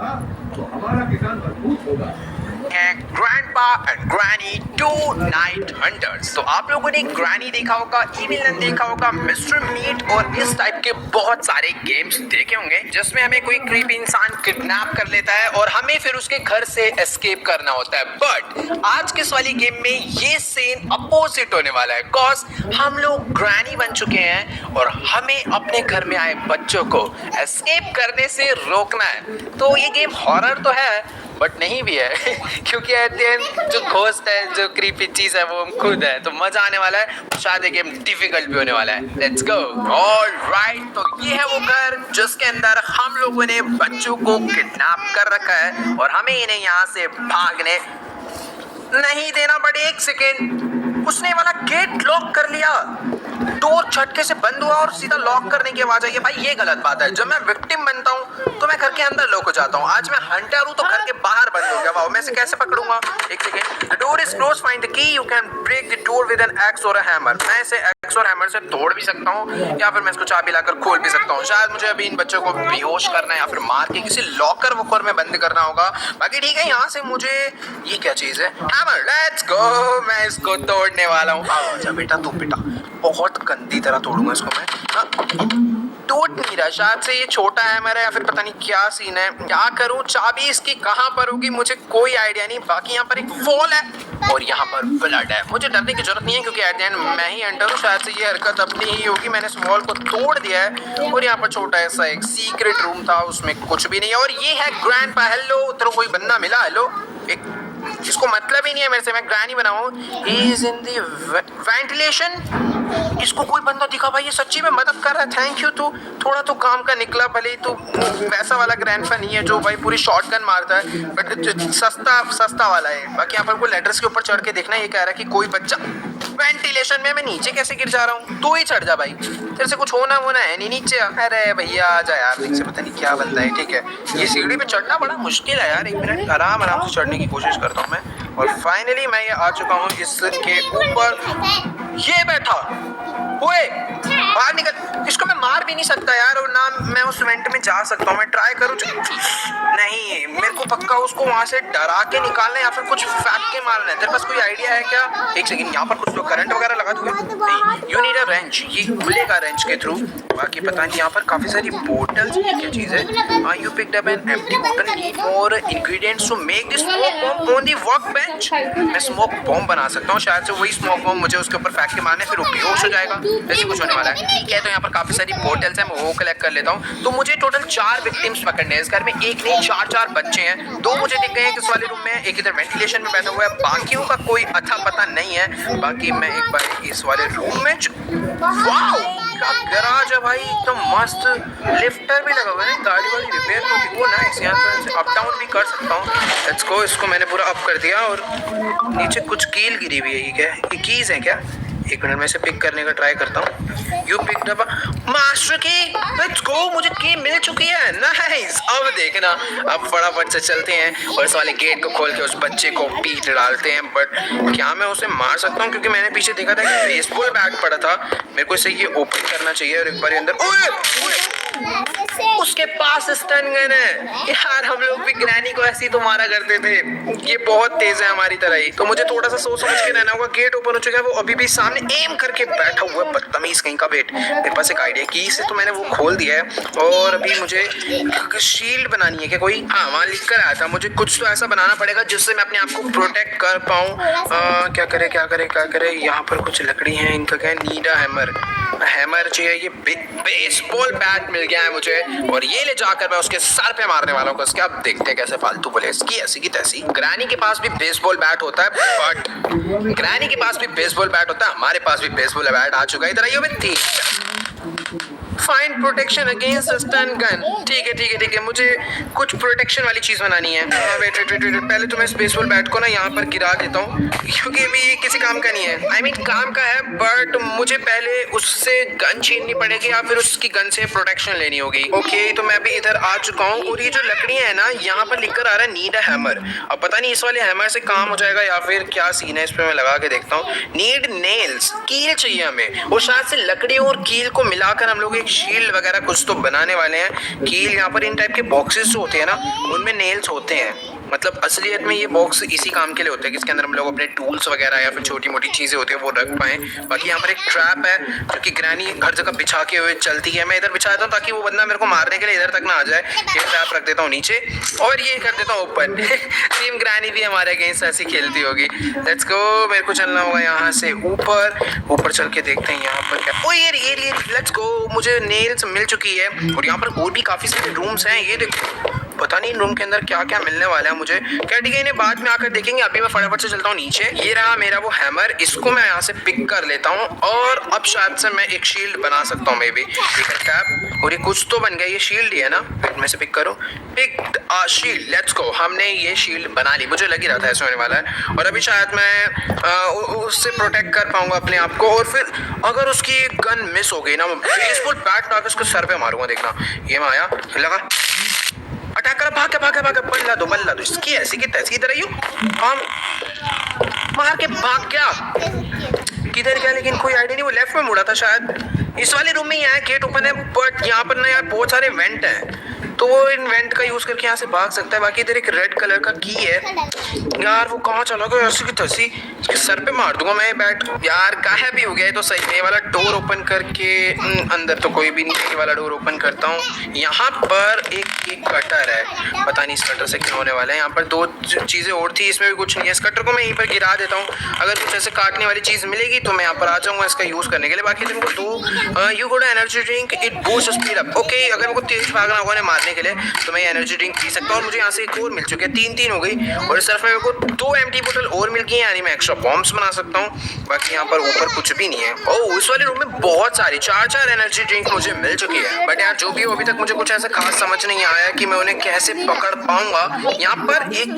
हाँ, तो हमारा किसान मजबूत होगा। Grandpa and granny two night hunters. तो आप लोगों ने ग्रैनी देखा होगा, इविल नन देखा होगा, मिस्टर मीट और इस टाइप के बहुत सारे गेम्स देखे होंगे जिसमें हमें कोई क्रीपी इंसान किडनैप कर लेता है और हमें फिर उसके घर से एस्केप करना होता है। बट आज के इस वाली गेम में ये सीन अपोजिट होने वाला है, कॉज हम लोग ग्रैनी बन चुके हैं और हमें अपने घर में आए बच्चों को एस्केप करने से रोकना है। तो ये गेम हॉरर तो है बट नहीं भी है क्योंकि एट द एंड जो घोस्ट है, जो क्रीपी चीज है वो हम खुद है। तो मजा आने वाला है, शायद ये गेम डिफिकल्ट भी होने वाला है। Let's go. ऑलराइट, तो ये है वो घर जिसके अंदर हम लोगों ने बच्चों को किडनैप कर रखा है और हमें इन्हें यहाँ से भागने नहीं देना। बट एक सेकेंड, उसने वाला गेट लॉक कर लिया, डोर झटके से बंद हुआ और सीधा लॉक करने की आवाज आई है। भाई ये गलत बात है। जब मैं विक्टिम बनता हूँ तो मैं घर के अंदर लॉक हो जाता हूँ। आज मैं हंटर हूँ तो घर के बाहर बंद हो गया। वाओ, मैं इसे कैसे पकड़ूंगा? एक second. The door is close, find the key, you can break the door with an axe और अ हैमर। मैं इसे एक्स और हैमर से तोड़ भी सकता हूँ या फिर मैं इसको चाबी लाकर खोल भी सकता हूँ। शायद मुझे अभी इन बच्चों को बेहोश करना है या फिर मार के किसी लॉकर वॉकर में बंद करना होगा। बाकी ठीक है, यहाँ से मुझे ये क्या चीज है? Hammer, let's go. मैं इसको तोड़ने वाला हूँ। आजा बेटा, तू बेटा, बहुत गंदी तरह तोड़ूंगा इसको मैं। हाँ, टूट नहीं रहा। शायद से ये छोटा हैमर है या फिर पता नहीं क्या सीन है। क्या करूं? चाबी इसकी कहाँ पर होगी मुझे कोई आइडिया नहीं। बाकी यहाँ पर एक वॉल है और यहाँ पर ब्लड है। मुझे डरने की जरूरत नहीं है क्योंकि एट द एंड मैं ही एंटर हूँ। शायद से ये हरकत अपनी ही होगी। मैंने इस वॉल को तोड़ दिया है और यहाँ पर छोटा ऐसा एक सीक्रेट रूम था, उसमें कुछ भी नहीं है। और ये है ग्रैंडपा। हेलो, तेरे को कोई बंदा मिला? हेलो, एक इसको मतलब ही नहीं है मेरे से, मैं ग्रैनी बनाऊं। He is in the ventilation. इसको कोई बंदा दिखा भाई, ये सच्ची में मदद कर रहा है। Thank you. तू थोड़ा तो काम का निकला, भले ही तू वैसा वाला ग्रैंडपा नहीं है जो भाई पूरी शॉटगन मारता है, बट सस्ता वाला है। बाकी यहाँ पर कोई लेटर्स के ऊपर चढ़ के देखना, ये कह रहा है कि कोई बच्चा वेंटिलेशन में। मैं नीचे कैसे गिर जा रहा हूँ? तू ही चढ़ जा भाई, तेरे से कुछ होना है नहीं नीचे। अरे भैया आ जा यार, नीचे पता नहीं क्या बनता है। ठीक है, ये सीढ़ी पे चढ़ना बड़ा मुश्किल है यार। एक मिनट, आराम से चढ़ने की कोशिश करता हूँ मैं। और फाइनली मैं ये आ चुका हूँ इसके ऊपर। ये बैठा हुए बाहर निकल। इसको मैं मार भी नहीं सकता यार, और ना मैं उस इवेंट में जा सकता हूँ। मैं ट्राई करूँ नहीं, मेरे को पक्का उसको वहां से डरा के निकालना है या फिर कुछ फेंक के मारना है। तेरे पास कोई आइडिया है क्या? एक सेकंड, यहाँ पर कुछ लोग करंट वगैरह लगा दूंगा। यू नीड अ रेंच, ये खुलेगा रेंच के थ्रू। बाकी पता नहीं यहाँ पर काफी सारी बोतल्स, ये क्या चीज है? You picked up an empty bottle, need more ingredients to make this smoke bomb on the workbench. मैं स्मोक बॉम्ब बना सकता हूँ। शायद से वही स्मोक बॉम्ब मुझे उसके ऊपर फेंक के मारने, फिर वो बेहोश हो जाएगा। ऐसी कुछ होने वाला है। ठीक है, तो यहाँ पर काफी सारी बोतल्स हैं, मैं वो कलेक्ट कर लेता हूँ। तो मुझे टोटल 4 विक्टिम्स पकड़ने हैं इस घर में। एक नहीं, 4 बच्चे हैं। 2 मुझे दिख गए हैं इस वाले रूम में, एक इधर वेंटिलेशन में बैठा हुआ है। बाकियों का कोई अता पता नहीं है। बाकी मैं एक बार इस वाले रूम में, वाओ क्या गैराज है भाई, एकदम मस्त। लिफ्टर भी लगा हुआ है, गाड़ी वाली रिपेयर होती है वो। नाइस, यहाँ से अप डाउन भी कर सकता हूँ। Let's go. इसको मैंने पूरा अप कर दिया और नीचे कुछ कील गिरी हुई है। ये क्या है? ये कीज है क्या? एक मिनट में इसे पिक करने का ट्राई करता हूँ। यू पिक्ड अप मास्टर की, लेट्स गो। मुझे की मिल चुकी है। नाइस। अब देखना, अब फटाफट से चलते हैं और इस वाले गेट को खोल के उस बच्चे को पीट डालते हैं। बट क्या मैं उसे मार सकता हूँ? क्योंकि मैंने पीछे देखा था कि बेसबॉल बैट पड़ा था। मेरे को इसे ये ओपन करना चाहिए और एक बार अंदर। उसके पास स्टन गन है यार। हम लोग भी ग्रैनी को ऐसे ही तो मारा करते थे। ये बहुत तेज है हमारी तरह ही, तो मुझे थोड़ा सा सोच समझ के रहना होगा। गेट ओपन हो चुका है, वो अभी भी सामने एम करके बैठा हुआ है, बदतमीज कहीं का। वेट, मेरे पास एक आइडिया की से, तो मैंने वो खोल दिया है। और अभी मुझे शील्ड बनानी है क्या कोई? हाँ, वहाँ लिख कर आया था। मुझे कुछ तो ऐसा बनाना पड़ेगा जिससे मैं अपने आप को प्रोटेक्ट कर पाऊँ। क्या करे? यहाँ पर कुछ लकड़ी है, इनका क्या है? नीड अ हैमर चाहिए। ये बेसबॉल बैट मिल गया है मुझे और ये ले जाकर मैं उसके सर पे मारने वाला हूँ। उसके अब देखते हैं कैसे फालतू बोले इसकी ऐसी की तैसी। ग्रैनी के पास भी बेसबॉल बैट होता है, बट ग्रैनी के पास भी बेसबॉल बैट होता है, हमारे पास भी बेसबॉल बैट आ चुका है। इधर आइए बच्ची। Find protection against stun gun. ठीक है, मुझे कुछ प्रोटेक्शन वाली चीज बनानी है। वेट, पहले तो मैं इस बेसबॉल बैट को ना यहाँ पर गिरा देता हूँ क्योंकि अभी ये किसी काम का नहीं है। I mean, काम का है बट मुझे पहले उससे गन छीननी पड़ेगी या फिर उसकी गन से प्रोटेक्शन लेनी होगी। ओके, तो मैं अभी इधर आ चुका हूँ और ये जो लकड़ियां है ना, यहाँ पर लिखकर आ रहा है नीड अ हैमर। अब पता नहीं इस वाले हैमर से काम हो जाएगा या फिर क्या सीन है। इस पे मैं लगा के देखता हूँ। नीड नेल्स, कील चाहिए हमें, और शायद से लकड़ी और कील को मिलाकर हम लोग एक शील्ड वगैरह कुछ तो बनाने वाले हैं। कील यहाँ पर इन टाइप के बॉक्सेस जो होते हैं ना उनमें नेल्स होते हैं, मतलब असलियत में ये बॉक्स इसी काम के लिए होते हैं कि इसके अंदर हम लोग अपने टूल्स वगैरह या फिर छोटी मोटी चीजें होती है वो रख पाए। बाकी यहाँ पर एक ट्रैप है जो कि ग्रैनी हर जगह बिछा के हुए चलती है। मैं इधर बिछा देता हूँ ताकि वो बंदा मेरे को मारने के लिए इधर तक ना आ जाए। ये ट्रैप रख देता हूँ नीचे और ये कर देता हूँ ऊपर। टीम ग्रैनी भी हमारे अगेंस्ट ऐसी खेलती होगी। लेट्स गो, मेरे को चलना होगा यहाँ से ऊपर चल के देखते हैं यहाँ पर क्या। ओ ये लेट्स गो, मुझे नेल्स मिल चुकी है और यहाँ पर और भी काफी सारे रूम्स हैं। ये देखो, पता नहीं इन रूम के अंदर क्या क्या मिलने वाला है मुझे। क्या ठीक है, इन्हें बाद में आकर देखेंगे। अभी मैं फटाफट से चलता हूँ नीचे। ये रहा मेरा वो हैमर, इसको मैं यहाँ से पिक कर लेता हूँ और अब शायद से मैं एक शील्ड बना सकता हूँ। मे बी टैप, और ये कुछ तो बन गया। ये शील्ड ही है ना, फिर मैं से पिक करूँ, पिक शील्ड। लेट्स गो, हमने ये शील्ड बना ली। मुझे लग ही रहा था ऐसा होने वाला है और अभी शायद मैं उससे प्रोटेक्ट कर पाऊंगा अपने आप को। और फिर अगर उसकी गन मिस हो गई ना, मैं बेसबॉल बैट ला के उसके सर पे मारूंगा। देखना, ये मैं आया, लगा, अटैक करा, भाग, बल्ला दो। इसकी ऐसी की तैसी, इधर आइयो, हम मार के भाग गया। किधर गया लेकिन कोई आइडिया नहीं। वो लेफ्ट में मुड़ा था शायद। इस वाले रूम में ही है, गेट ओपन है, बट यहाँ पर ना यार बहुत सारे वेंट हैं तो वो इन वेंट का यूज करके यहाँ से भाग सकता है। बाकी इधर एक रेड कलर का की है यार, वो कहाँ चला गया? ऐसी की तैसी इसके सर पे मार दूंगा मैं बैट। यार गायब भी हो गया है तो सही। ये वाला डोर ओपन करके अंदर तो कोई भी नहीं है। ये वाला डोर ओपन करता हूँ। यहाँ पर एक कटर है, पता नहीं इस कटर से क्या होने वाला है। यहाँ पर दो चीजें और थी, इसमें भी कुछ नहीं है। इस कटर को मैं यहीं पर गिरा देता हूँ। अगर कुछ ऐसे काटने वाली चीज मिलेगी तो मैं यहाँ पर आ जाऊंगा इसका यूज करने के लिए। बाकी तुमको दो you go energy drink, it boost speed up. Okay, अगर मेरे को तेज भागना होगा ना मारने के लिए तो मैं एनर्जी ड्रिंक पी सकता हूँ। और मुझे यहाँ से एक और मिल चुकी है, तीन हो गई। और इस तरफ में मेरे को 2 एम्प्टी बोतल और मिल गई है, यानी मैं एक्स्ट्रा बॉम्ब्स बना सकता हूँ। बाकी यहाँ पर ऊपर कुछ भी नहीं है। ओह, इस वाले रूम में बहुत सारी 4 एनर्जी ड्रिंक मुझे मिल चुकी है। बट यार जो भी हो, अभी तक मुझे कुछ ऐसा खास समझ नहीं आया कि मैं उन्हें कैसे पकड़ पाऊंगा। यहाँ पर एक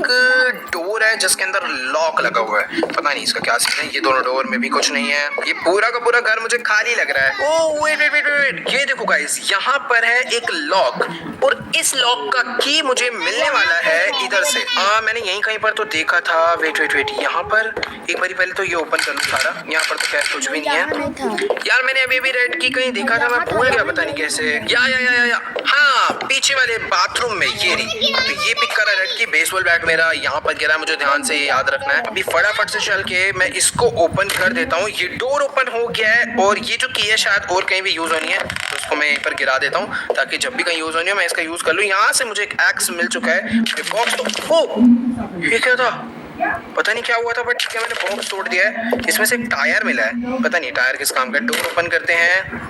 डोर है जिसके अंदर लॉक लगा हुआ है, पता नहीं इसका क्या सीन है। ये दोनों डोर में भी कुछ नहीं है। ये पूरा का पूरा घर मुझे खाली लग रहा है। ओह वेट, ये देखो गाइस, यहाँ पर है एक लॉक और इस लॉक का की मुझे मिलने वाला है इधर से। मैंने यहीं कहीं पर तो देखा था। वेट, यहाँ पर एक बारी पहले तो ये ओपन कर लूं सारा। यहाँ पर तो खैर कुछ भी नहीं है यार। मैंने अभी रेड की कहीं देखा था, मैं भूल गया पता नहीं कैसे। या हाँ, पीछे वाले बाथरूम में ये रही। तो ये पिक करा रेड की। बेसबॉल बैट मेरा यहाँ पर गिरा, मुझे ध्यान से याद रखना है। अभी फटाफट से चल के मैं इसको ओपन कर देता हूँ। ये डोर ओपन हो गया है और ये जो की है शायद और कहीं भी यूज होनी है, तो उसको मैं यहीं पर गिरा देता हूँ ताकि जब भी कहीं यूज होनी है मैं इसका यूज कर लूँ। यहाँ से मुझे एक एक्स मिल चुका है। बॉक्स तो ये क्या था, पता नहीं क्या हुआ था, बट ठीक है मैंने बॉक्स तोड़ दिया है। इसमें से एक टायर मिला है, पता नहीं टायर किस काम का। डोर ओपन करते हैं।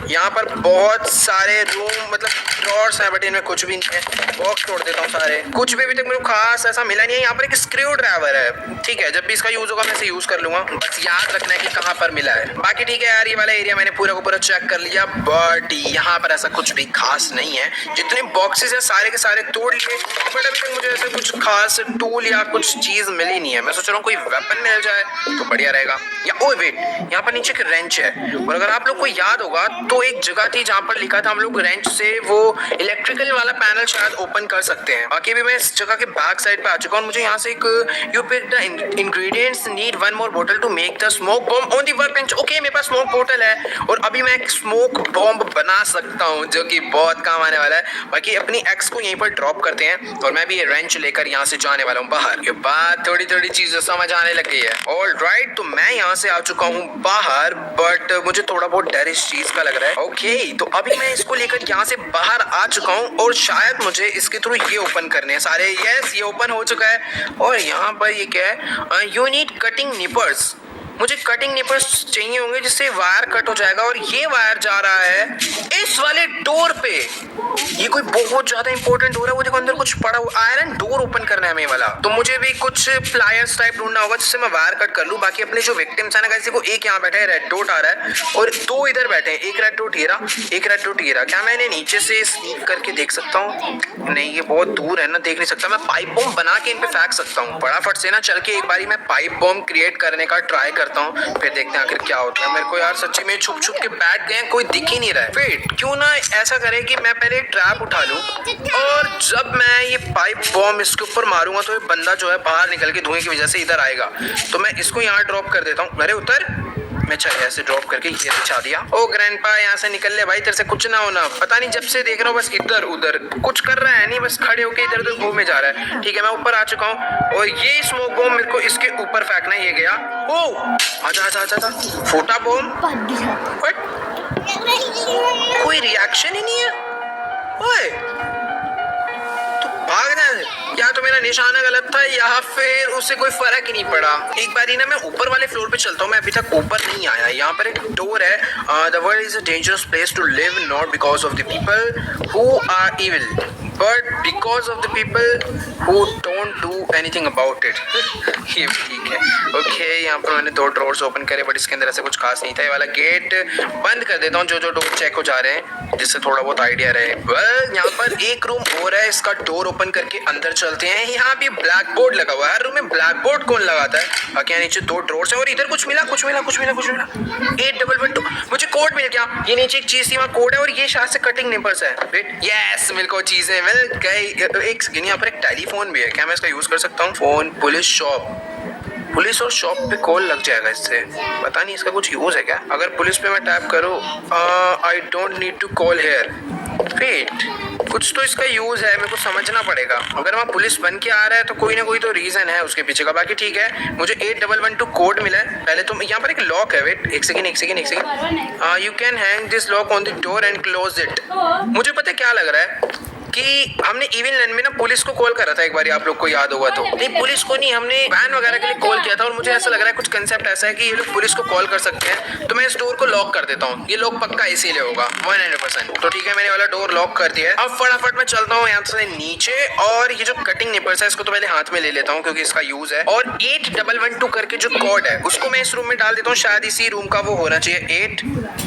यहाँ पर बहुत सारे रूम मतलब ड्रॉर्स हैं, बट इनमें कुछ भी नहीं है। बॉक्स तोड़ देता हूँ सारे। कुछ भी अभी तक मेरे को खास ऐसा मिला नहीं है। यहाँ पर एक स्क्रू ड्राइवर है, ठीक है, जब भी इसका यूज होगा मैं इसे यूज कर लूंगा। बस याद रखना है कि कहाँ पर मिला है। बाकी ठीक है यार, ये वाला एरिया मैंने पूरा का पूरा चेक कर लिया, बट यहाँ पर ऐसा कुछ भी खास नहीं है। जितने बॉक्सेस है सारे के सारे तोड़ लिए, बट अभी तक मुझे ऐसे कुछ खास टूल या कुछ चीज मिली नहीं है। मैं सोच रहा हूँ कोई वेपन मिल जाए तो बढ़िया रहेगा। या ओ वेट, यहाँ पर नीचे एक रेंच है और अगर आप लोग को याद होगा तो एक जगह थी जहाँ पर लिखा था हम लोग रेंच से वो इलेक्ट्रिकल वाला पैनल शायद ओपन कर सकते हैं। बाकी भी मैं इस जगह के बैक साइड पे आ चुका हूँ। मुझे यहाँ से एक you pick the ingredients, need 1 more bottle to make the smoke bomb on the workbench। Okay, मेरे पास स्मोक बोतल है और अभी मैं एक स्मोक बॉम्ब बना सकता हूँ जो कि बहुत काम आने वाला है। बाकी अपनी एक्स को यहीं पर ड्रॉप करते हैं और मैं भी ये रेंच लेकर यहाँ से जाने वाला हूँ बाहर। ये बात थोड़ी चीजें समझ आने लग गई है। ऑलराइट, तो मैं यहाँ से आ चुका हूँ बाहर, बट मुझे थोड़ा बहुत डर इस चीज का लग रहा है। ओके, तो अभी मैं इसको लेकर यहाँ से बाहर आ चुका हूँ और शायद मुझे इसके थ्रू ये ओपन करने हैं सारे। यस, ये ओपन हो चुका है। और यहाँ पर ये क्या है, यू नीड कटिंग निपर्स। मुझे कटिंग निपर्स चाहिए होंगे जिससे वायर कट हो जाएगा और ये वायर जा रहा है इस वाले डोर पे। ये कोई बहुत ज्यादा इंपॉर्टेंट डोर है। वो देखो अंदर कुछ पड़ा हुआ, आयरन डोर ओपन करना है हमें वाला। तो मुझे भी कुछ प्लायर्स टाइप ढूंढना होगा जिससे मैं वायर कट कर लूं। बाकी अपने जो विक्टिम्स है ना, किसी को एक यहाँ बैठा है, रेड डॉट आ रहा है और 2 इधर बैठे हैं। एक रेड डॉट ये रहा, एक रेड डॉट ये रहा। क्या मैं इन्हें नीचे से स्नीक करके देख सकता हूँ? नहीं, ये बहुत दूर है ना, देख नहीं सकता। मैं पाइप बॉम्ब बना के इन पे फेंक सकता हूँ। फटाफट से ना चल के एक बारी मैं पाइप बॉम्ब क्रिएट करने का ट्राई करता हूँ, फिर देखते हैं आखिर क्या होता है। मेरे को यार सच्ची में छुप के बैठ गए, कोई दिख ही नहीं रहा है। फिर क्यों ना ऐसा करे कि मैं पहले ट्रैप उठा लूं और जब मैं ये पाइप बॉम्ब इसके ऊपर मारूंगा तो ये बंदा जो है बाहर निकल के धुएं की वजह से इधर आएगा। तो मैं इसको यहाँ ड्रॉप कर देता हूँ। अरे उतर, मैं चल ऐसे ड्रॉप करके ये बिछा दिया। ओ ग्रैंडपा यहाँ से निकल ले भाई, तेरे से कुछ ना होना। पता नहीं जब से देख रहा हूँ बस इधर उधर कुछ कर रहा है नहीं, बस खड़े होके इधर उधर घूमे जा रहा है। ठीक है मैं ऊपर आ चुका हूँ और ये स्मोक बॉम्ब मेरे को इसके ऊपर फेंकना है। ये गया। ओ आजा आजा आजा आजा। फूटा बॉम्ब। कोई रिएक्शन ही नहीं है। ओए तो भागना है या तो मेरा निशाना गलत था या फिर उससे कोई फर्क ही नहीं पड़ा। एक बारी ना मैं ऊपर वाले फ्लोर पे चलता हूँ, मैं अभी तक ऊपर नहीं आया। यहाँ पर एक डोर है। The world is a dangerous place to live not because of the people who are evil but because of the people who don't do anything about it. ये ठीक है। ओके यहाँ पर मैंने 2 ड्रॉर्स ओपन करे but इसके अंदर ऐसे कुछ खास नहीं था। ये वाला गेट बंद कर देता हूँ जो डोर चेक हो जा रहे हैं, जिससे थोड़ा बहुत आइडिया रहे। वेल यहाँ पर एक रूम और है, इसका डोर ओपन करके अंदर चलते हैं। यहाँ भी ब्लैक बोर्ड लगा हुआ है। हर रूम में ब्लैक बोर्ड कौन लगाता है? बाकी यहाँ नीचे 2 ड्रॉर्स हैं और इधर कुछ मिला 8112। मुझे कोड मिल गया। ये नीचे एक चीज थी, वहाँ कोड है और ये शायद से कटिंग निपर्स है। वेट यस मेरे को चीजें मिल गई। एक सेकंड, यहाँ पर एक टेलीफोन भी है। क्या मैं इसका यूज कर सकता हूँ? फोन, पुलिस शॉप, पुलिस और शॉप पे कॉल लग जाएगा इससे। पता नहीं इसका कुछ यूज है क्या? अगर पुलिस पे मैं टैप करूँ, I don't need to call here. Wait कुछ तो इसका यूज है, मेरे को समझना पड़ेगा। अगर वहाँ पुलिस बन के आ रहा है तो कोई ना कोई तो रीजन है उसके पीछे का। बाकी ठीक है, मुझे 8112 कोड मिला है। पहले तो यहाँ पर एक लॉक है। वेट एक second you can hang this lock on the door and close it. मुझे पता क्या लग रहा है कि हमने इविल लैंड में ना पुलिस को कॉल करा था एक बार, आप लोग को याद होगा तो। नहीं पुलिस को नहीं, हमने वैन वगैरह के लिए कॉल किया था और मुझे ऐसा लग रहा है कुछ कंसेप्ट ऐसा है कि ये लोग पुलिस को कॉल कर सकते हैं। तो मैं इस डोर को लॉक कर देता हूँ। ये लॉक पक्का इसीलिए होगा 100%। तो ठीक है मैंने वाला डोर लॉक कर दिया है। अब फटाफट मैं चलता हूँ यहाँ से नीचे और ये जो कटिंग निपर्स है इसको तो पहले हाथ में ले लेता हूँ क्योंकि इसका यूज है। और 8112 करके जो कोड है उसको मैं इस रूम में डाल देता हूँ। शायद इसी रूम का वो होना चाहिए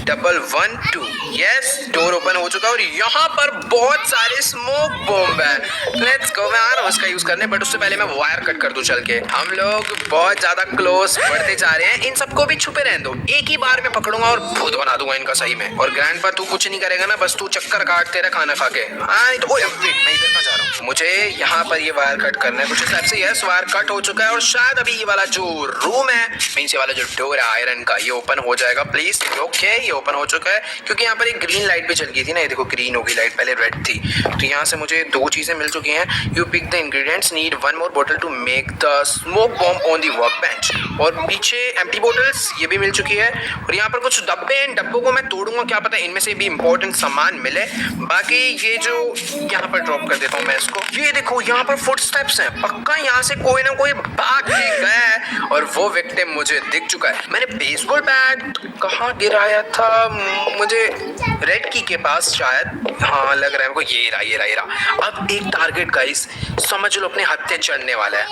8112। यस डोर ओपन हो चुका है और यहाँ पर बहुत सारे स्मोक बॉम्ब है। Let's go. मैं आ रहा हूँ इसका यूज करने बट उससे पहले मैं वायर कट कर दूं चल के। हम लोग बहुत ज्यादा क्लोज बढ़ते जा रहे हैं। इन सबको भी छुपे रहने दो, एक ही बार में पकड़ूंगा और भूत बना दूंगा इनका सही में। और ग्रैंडपा तू कुछ नहीं करेगा ना, बस तू चक्कर काटते रह खाना खा के। हाँ तो मैं इधर कहाँ जा रहा हूँ? मुझे यहाँ पर ये वायर कट करना है कुछ हिसाब से। यस वायर कट हो चुका है और शायद अभी ये वाला जो रूम है मीन्स ये वाला जो डोर है आयरन का ये ओपन हो जाएगा प्लीज। ओके ये ओपन हो चुका है क्योंकि यहाँ पर एक ग्रीन लाइट भी चल गई थी ना। ये देखो ग्रीन होगी लाइट, पहले रेड थी। तो यहाँ से मुझे 2 चीजें मिल चुकी हैं। You pick the ingredients, need 1 more bottle to make the smoke bomb on the workbench। और पीछे एम्प्टी बोटल्स ये भी मिल चुकी है। और यहाँ पर कुछ डब्बे हैं, डब्बों को मैं तोड़ूंगा, क्या पता इनमें से भी इंपॉर्टेंट सामान मिले। बाकी ये जो यहाँ पर ड्रॉप कर देता हूँ मैं इसको। ये देखो यहाँ पर फुटस्टेप्स हैं, पक्का यहाँ से कोई ना कोई भाग के गया है और वो विक्टिम मुझे दिख चुका है। मैंने बेसबॉल बैट कहाँ गिराया था? मुझे रेड की के पास शायद। हाँ लग रहा है मेरे को ये रहा। अब एक टारगेट गाइस समझ लो अपने हत्थे चढ़ने वाला है,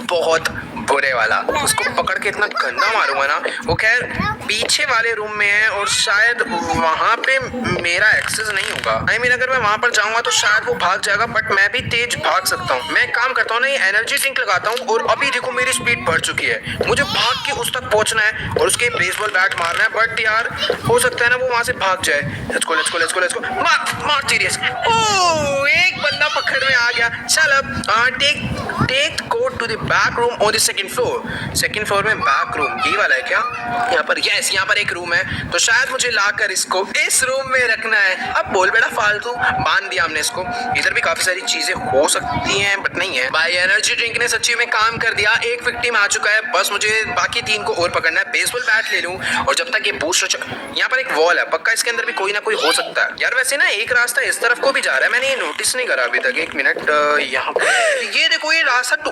बहुत बुरे वाला। उसको पकड़ के इतना गंदा मारूंगा ना। वो खैर पीछे वाले रूम में है और शायद वहां पे मेरा एक्सेस नहीं होगा। आई मीन अगर मैं वहां पर जाऊंगा तो शायद वो भाग जाएगा बट मैं भी तेज भाग सकता हूँ। मैं काम करता हूँ ना, ये एनर्जी ड्रिंक लगाता हूँ और अभी देखो मेरी स्पीड बढ़ चुकी है। मुझे भाग के उस तक पहुंचना है और उसके बेसबॉल बैट मारना है। बट यार हो सकता है ना वो वहां से भाग जाए। लेट्स गो मार सीरियस। ओह एक बंदा पकड़ में आ गया। चल अब take go to the back room on the second floor में बैक रूम ये वाला है क्या? यहाँ पर यस यहाँ पर एक रूम है। तो शायद मुझे लाकर इसको इस रूम में रखना है। अब बोल बेटा फालतू, बांध दिया हमने इसको। इधर भी काफी सारी चीजें हो सकती हैं बट नहीं है। भाई एनर्जी ड्रिंक ने सच्ची में काम कर दिया। एक विक्टिम आ चुका है, बस मुझे बाकी 3 को और पकड़ना है। बेसबॉल बैट ले लूं और जब तक ये बूस्ट यहाँ पर एक वॉल है, पक्का इसके अंदर भी कोई ना कोई हो सकता है। यार वैसे ना एक रास्ता इस तरफ को भी जा रहा है, मैंने ये नोटिस नहीं करा अभी तक। एक मिनट यहाँ ये देखो ये रास्ता तो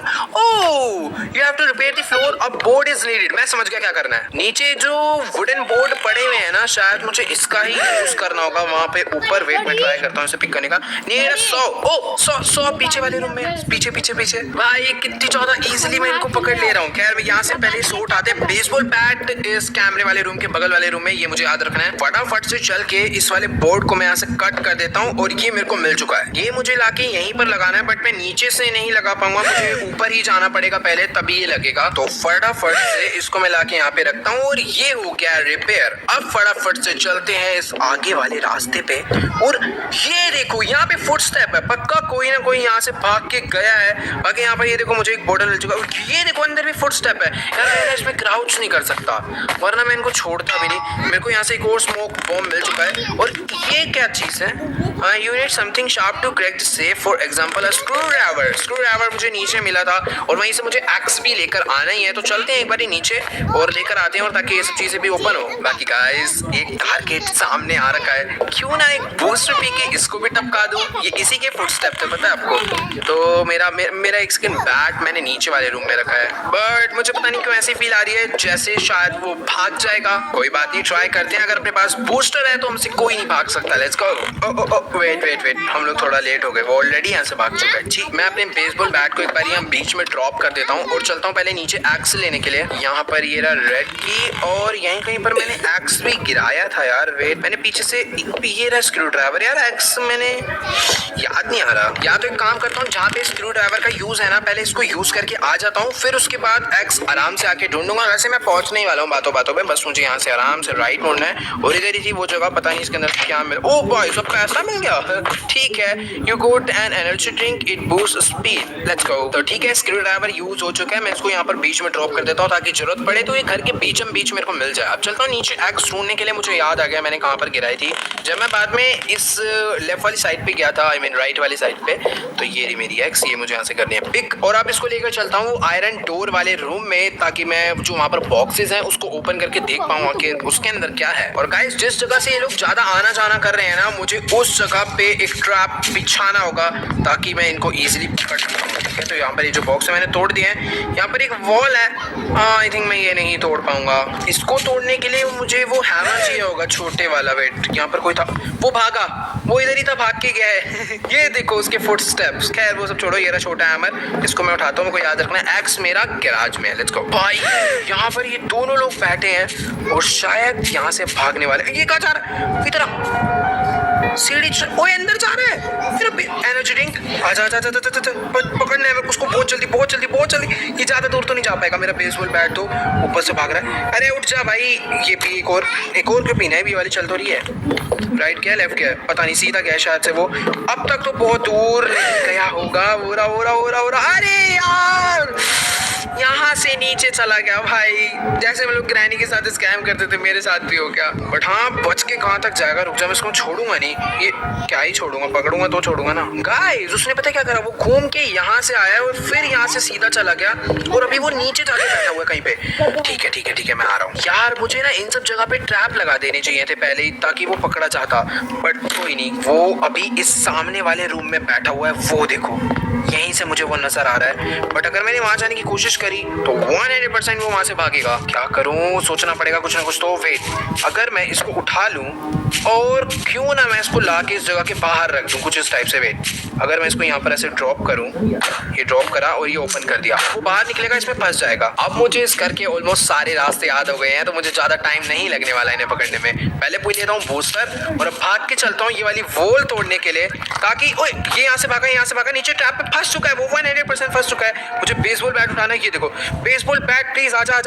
you have to repair the floor, a board is needed. मैं समझ गया क्या करना है। नीचे जो वुडन बोर्ड पड़े हुए हैं ना, शायद मुझे इसका ही यूज करना होगा वहां पे ऊपर। वेट मैं ट्राई करता हूँ इसे पिक करने का। नीड 100 पीछे वाले रूम में, पीछे भाई कितनी ज्यादा इजीली मैं इनको पकड़ ले रहा हूँ। खैर यहाँ से पहले सो उठाते हैं। बेसबॉल बैट इस कैमरे वाले रूम के बगल वाले रूम में, ये मुझे याद रखना है। फटाफट से चल के इस वाले बोर्ड को मैं यहाँ से कट कर देता हूँ और ये मेरे को मिल चुका है। ये मुझे लाके यहीं पर लगाना है बट मैं नीचे से नहीं लगा पाऊंगा, मुझे ऊपर ही जाना पड़ेगा पहले, तभी ये लगेगा। तो फटाफट से इसको मैं लाके यहाँ पे रखता हूँ और ये हो गया रिपेयर। अब फटाफट से चलते हैं इस आगे वाले रास्ते पे और ये देखो यहाँ पे फुटस्टेप है, पक्का कोई ना कोई यहाँ से भाग के गया है। बाकी यहाँ पर ये देखो मुझे एक बोतल मिल चुका है, ये देखो अंदर भी फुटस्टेप है यार। मैं इसमें क्राउच नहीं कर सकता वरना मैं इनको छोड़ता भी नहीं। मेरे को यहाँ से एक और स्मोक बॉम्ब मिल चुका है और ये क्या चीज है? You need something sharp to crack the safe, for example a screwdriver. Screwdriver मुझे नीचे मिला था और वहीं से मुझे एक्स भी लेकर आना ही है। तो चलते हैं एक बार नीचे और लेकर आते हैं और ताकि ये सब चीजें भी ओपन हो। बाकी गाइस एक टारगेट सामने आ रखा है, क्यों ना एक बूस्ट पी के इसको भी टपका दूं। ये इसी के फुटस्टेप थे, पता है आपको। तो मेरा एक स्किन बैट मैंने नीचे वाले रूम में रखा है, बट मुझे पता नहीं क्यों ऐसी फील आ रही है जैसे शायद वो भाग जाएगा। कोई बात नहीं, ट्राई करते हैं। अगर अपने पास बूस्टर है तो हमसे कोई नहीं भाग सकता। Let's go. वेट हम लोग थोड़ा लेट हो गए, वो ऑलरेडी यहाँ से भाग चुका है। ठीक, मैं अपने बेसबॉल बैट को एक बार यहाँ बीच में ड्रॉप कर देता हूँ और चलता हूँ पहले नीचे एक्स लेने के लिए। यहाँ पर ये रहा रेड की और यहीं कहीं पर मैंने एक्स भी गिराया था यार। वेट, मैंने पीछे से ये रहा स्क्रू ड्राइवर यार। एक्स मैंने याद नहीं आ रहा। या तो एक काम करता हूँ, जहाँ पे स्क्रू ड्राइवर का यूज है ना, पहले इसको यूज करके आ जाता हूँ, फिर उसके बाद एक्स आराम से आके ढूंढूंगा। वैसे मैं पहुंचने ही वाला हूँ बातों में, बस मुझे यहाँ से आराम से राइट मुड़ना है। और इधर ही थी वो जगह, पता नहीं इसके अंदर क्या मिल। ओ बॉय, सब पैसा मिल गया। ठीक है, you got N energy drink, it boost speed. Let's go. तो ठीक है, स्क्रू ड्राइवर यूज हो चुका है। मैं इसको यहाँ पर बीच में ड्रॉप कर देता हूँ ताकि जरूरत पड़े तो ये घर के बीचम बीच मेरे को मिल जाए। अब चलता हूँ नीचे एक्स ढूंढने के लिए। मुझे याद आ गया मैंने कहाँ पर गिराई थी जब मैं बाद में इस लेफ्ट वाली साइड पे गया था, आई मीन राइट वाली साइड पे। तो ये रही मेरी एक्स, ये मुझे यहाँ से करनी है पिक। और अब इसको लेकर चलता हूँ आयरन डोर वाले रूम में ताकि मैं जो वहाँ पर बॉक्सेस हैं उसको ओपन करके देख पाऊँ कि उसके अंदर क्या है। और गाइस, जिस जगह से ये लोग ज्यादा आना जाना कर रहे हैं ना, मुझे उस जगह पे एक ट्रैप बिछाना होगा ताकि मैं इनको इजीली पकड़ सकूँ। ठीक है, तो यहाँ पर ये जो बॉक्स है मैंने तोड़ दिए हैं। यहाँ पर एक वॉल है, आई थिंक मैं ये नहीं तोड़ पाऊंगा। इसको तोड़ने के लिए मुझे वो हैमर चाहिए होगा, छोटे वाला। वेट, यहाँ पर कोई था, वो भागा, वो इधर ही था, भाग के गया है। ये देखो उसके फुटस्टेप्स। खैर वो सब छोड़ो, ये रहा छोटा हैमर, इसको मैं उठाता हूँ। मेरे को याद रखना है एक्स मेरा गैराज में है। लेट्स गो भाई। यहाँ पर ये दोनों लोग बैठे हैं और शायद यहाँ से भागने वाले। ये कहाँ जा रहा है? इधर सीढ़ी ओए अंदर जा रहा है। फिर एनर्जी ड्रिंक आजा पकड़ने है उसको बहुत जल्दी। ये ज्यादा दूर तो नहीं जा पाएगा। मेरा बेसबॉल बैट तो ऊपर से भाग रहा है। अरे उठ जा भाई, ये पी एक और क्यों पीना है? ये वाली चल तो रही है। राइट क्या है, लेफ्ट क्या है, पता नहीं, सीधा गया शायद से वो। अब तक तो बहुत दूर गया होगा। हो रहा। अरे यार, यहाँ से नीचे चला गया भाई। जैसे हम लोग ग्रैनी के साथ स्कैम करते थे, मेरे साथ भी हो गया। बट हाँ, बच के कहाँ तक जाएगा? रुक जा, मैं इसको छोड़ूंगा नहीं। ये क्या ही छोड़ूंगा, पकड़ूंगा तो छोड़ूंगा ना। गाइस, उसने पता क्या करा? वो घूम के यहाँ से आया और फिर यहाँ से सीधा चला गया और अभी वो नीचे जाके बैठा हुआ है कहीं पे। ठीक है, मैं आ रहा हूँ यार। मुझे ना इन सब जगह पे ट्रैप लगा देने चाहिए थे पहले ही, ताकि वो पकड़ा जाता। बट कोई नहीं, वो अभी इस सामने वाले रूम में बैठा हुआ है। वो देखो, यहीं से मुझे वो नजर आ रहा है। बट अगर मैंने वहां जाने की कोशिश करी तो 100% वो वहां से भागेगा। क्या करूं? सोचना पड़ेगा कुछ ना कुछ। तो वेट, अगर मैं इसको उठा लूं और क्यों ना मैं इसको ला के इस जगह के बाहर रख दूं, कुछ इस टाइप से। वेट, अगर मैं इसको यहाँ पर ऐसे ड्रॉप करूं, ये ड्रॉप करा और ये ओपन कर दिया, वो बाहर निकलेगा, इसमें फंस जाएगा। अब मुझे इस घर के ऑलमोस्ट सारे रास्ते याद हो गए हैं, तो मुझे ज्यादा टाइम नहीं लगने वाला इन्हें पकड़ने में। पहले पूछ लेता हूँ बूस्टर और अब भाग के चलता हूँ ये वाली वॉल तोड़ने के लिए, ताकि ओए ये यहाँ से भागा, नीचे ट्रैप पे फंस चुका है वो, 100% फंस चुका है। मुझे बेसबॉल बैट उठाना है। ये देखो बेसबॉल बैट, प्लीज आजा।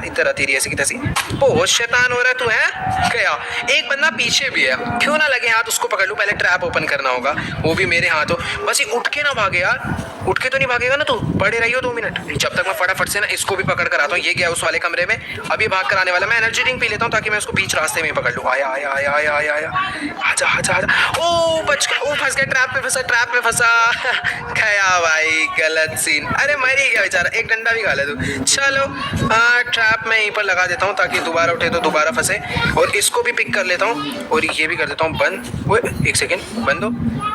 इधर तेरी ऐसी की तैसी। बहुत शैतान हो रहा है तू, है क्या? एक बंदा पीछे भी है, क्यों ना लगे हाथ, उसको पकड़ लूं। पहले ट्रैप ओपन करना होगा, वो भी मेरे हाथों। बस ये उठ के ना भागे यार, उठ के तो नहीं भागेगा ना तू? पड़े रहियो 2 मिनट, जब तक मैं फटाफट से ना इसको भी पकड़ कर आता हूँ। ये गया उस वाले कमरे में, अभी भाग कर आने वाला। मैं एनर्जी ड्रिंक पी लेता हूँ ताकि मैं उसको बीच रास्ते में पकड़ लूँ। आया। आजा। ओ बच गया, ओ फंस गया, ट्रैप में फंसा। गया भाई, गलत सीन। अरे मर ही गया बेचारा, एक डंडा भी खा ले तू। चलो ट्रैप में यहीं पर लगा देता हूँ ताकि दोबारा उठे तो दोबारा फंसे। और इसको भी पिक कर लेता हूँ और ये भी कर देता हूँ बंद। वो 1 सेकेंड, बंद हो,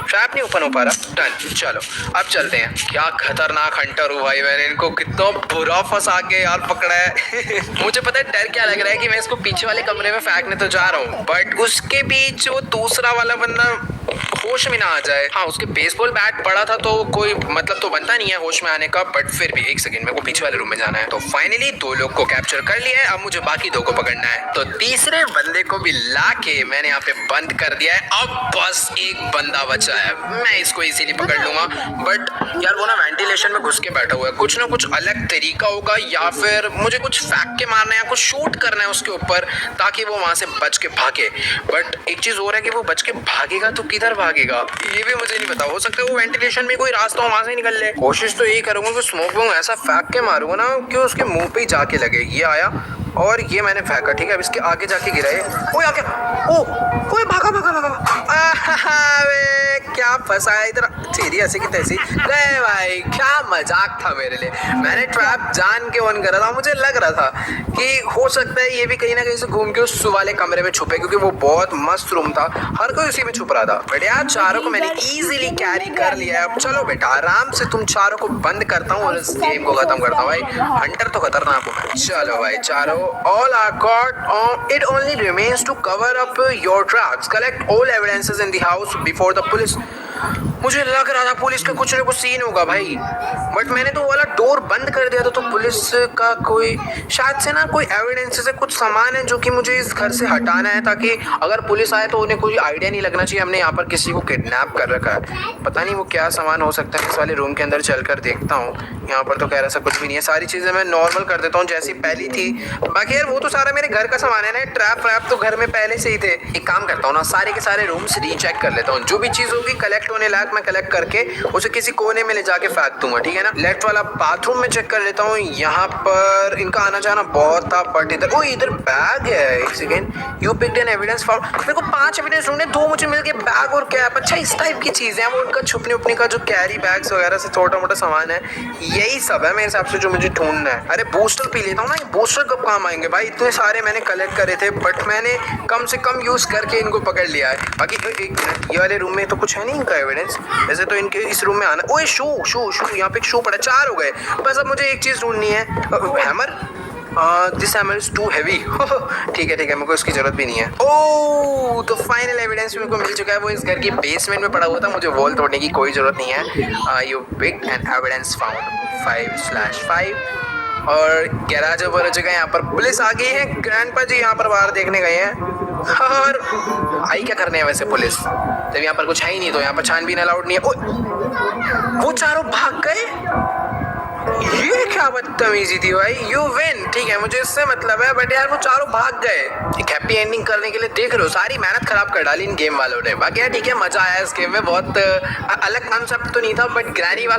ट्रैप नहीं ओपन हो पा रहा। डन, चलो अब चलते हैं। क्या खतरनाक हंटर हूँ भाई, मैंने इनको कितना बुरा फंसा के यार पकड़ा है। मुझे पता है डर क्या लग रहा है कि मैं इसको पीछे वाले कमरे में फेंकने तो जा रहा हूँ, बट उसके बीच वो दूसरा वाला बंदा होश में ना आ जाए। हाँ, उसके बेसबॉल बैट पड़ा था तो कोई मतलब तो बनता नहीं है होश में आने का, बट फिर भी एक सेकंड, मेरे को पीछे वाले रूम में जाना है। तो फाइनली 2 लोग को कैप्चर कर लिया है, अब मुझे बाकी 2 को पकड़ना है। तो तीसरे बंदे को भी लाके मैंने यहाँ पे बंद कर दिया है। अब बस एक बंदा बचा है, मैं इसको इजीली पकड़ लूंगा। बट यार वो ना वेंटिलेशन में घुस के बैठा हुआ है, कुछ ना कुछ अलग तरीका होगा या फिर मुझे कुछ फेंक के मारना है या कुछ शूट करना है उसके ऊपर ताकि वो वहां से बच के भागे। बट एक चीज और है कि वो बच के भागेगा तो किधर भागेगा ये भी मुझे नहीं पता। हो सकता है वो वेंटिलेशन में कोई रास्ता वहां से निकल ले। कोशिश तो यही करूंगा कि स्मोक बॉम्ब ऐसा फेंक के मारूंगा ना कि उसके मुंह पे ही जाके लगे। ये आया और ये मैंने फेंका, ठीक है। अब इसके आगे जाके गिरा है। ओए आ गया, ओए भागा भागा भागा। अबे क्या फंसा है इधर, सीधी ऐसे की तैसी गए भाई। क्या मजाक था मेरे लिए, मैंने ट्रैप जान के ऑन करा था। मुझे लग रहा था कि हो सकता है ये भी कहीं ना कहीं से घूम के उस वाले कमरे में छुपे, क्योंकि वो बहुत मस्त रूम था, हर कोई उसी में छुप रहा था। बट यार चारों को मैंने इजीली कैरी कर लिया है। अब चलो बेटा आराम से तुम चारों को बंद करता हूँ और इस गेम को खत्म करता हूँ। भाई हंटर तो खतरनाक हूँ मैं। चलो भाई चारों all are caught. It only remains to cover up your tracks. Collect all evidences in the house before the police. मुझे लग रहा था पुलिस का कुछ ना कुछ सीन होगा भाई, बट मैंने तो वाला डोर बंद कर दिया था। तो पुलिस का कोई शायद से ना कोई एविडेंस से कुछ सामान है जो कि मुझे इस घर से हटाना है, ताकि अगर पुलिस आए तो उन्हें कोई आइडिया नहीं लगना चाहिए हमने यहाँ पर किसी को किडनैप कर रखा है। पता नहीं वो क्या सामान हो सकता है। इस वाले रूम के अंदर चलकर देखता हूँ। यहाँ पर तो कह रहा सा कुछ भी नहीं है, सारी चीजें मैं नॉर्मल कर देता हूँ जैसी पहली थी। बाकी यार वो तो सारा मेरे घर का सामान है ना, ट्रैप व्रैप तो घर में पहले से ही थे। एक काम करता हूँ ना, सारे के सारे रूम्स रीचेक कर लेता हूँ। जो भी चीज होगी कलेक्ट होने लायक मैं कलेक्ट करके उसे किसी कोने में ले जाके फेंक दूंगा, ठीक है ना। लेफ्ट वाला बाथरूम में चेक कर लेता हूँ। यहाँ पर इनका आना जाना बहुत था, बट इधर ओ इधर बैग है। एक second, you picked an evidence found. मेरे को 5 एविडेंस ढूंढने, 2 मुझे मिल गए, बैग और कैप। अच्छा इस टाइप की चीजें हैं, वो उनका छुपने उपने का जो कैरी बैग्स वगैरह से छोटा मोटा सामान है, यही सब है मेरे हिसाब से जो मुझे ढूंढना है। अरे बूस्टर पी लेता हूँ ना, बूस्टर कब काम आएंगे भाई। इतने सारे मैंने कलेक्ट करे थे, बट मैंने कम से कम यूज करके इनको पकड़ लिया है। बाकी एक मिनट, ये वाले रूम में तो कुछ है नहीं इनका एविडेंस। वैसे तो इनके इस रूम में आना। ओए शू शू शू, यहाँ पे एक शू पड़ा, 4 हो गए। बस अब मुझे एक चीज ढूंढनी है, hammer. This hammer is too heavy. ठीक है मेरे को इसकी जरूरत भी नहीं है। ओह तो फाइनल एविडेंस मेरे को मिल चुका है, वो इस घर की बेसमेंट में पड़ा हुआ था। मुझे वॉल तोड़ने की कोई जरूरत नहीं है। You picked an evidence found 5/5 और गैराज ओवर हो चुका है। यहाँ पर पुलिस आ गई है, ग्रैंडपा जी यहाँ पर बाहर देखने गए हैं। और आई क्या करने हैं वैसे पुलिस, जब यहाँ पर कुछ है ही नहीं तो यहाँ पर छानबीन अलाउड नहीं है। वो चारों भाग गए, ये क्या बदतमीजी थी भाई। यू विन, ठीक है मुझे इससे मतलब है, बट यार वो चारों भाग गए। एक हैप्पी एंडिंग करने के लिए देख रहे हो, सारी मेहनत खराब कर डाली इन गेम वालों ने। बाकी यार ठीक है, मजा आया इस गेम में, बहुत अलग कॉन्सेप्ट तो नहीं था, बट ग्रैनी वाला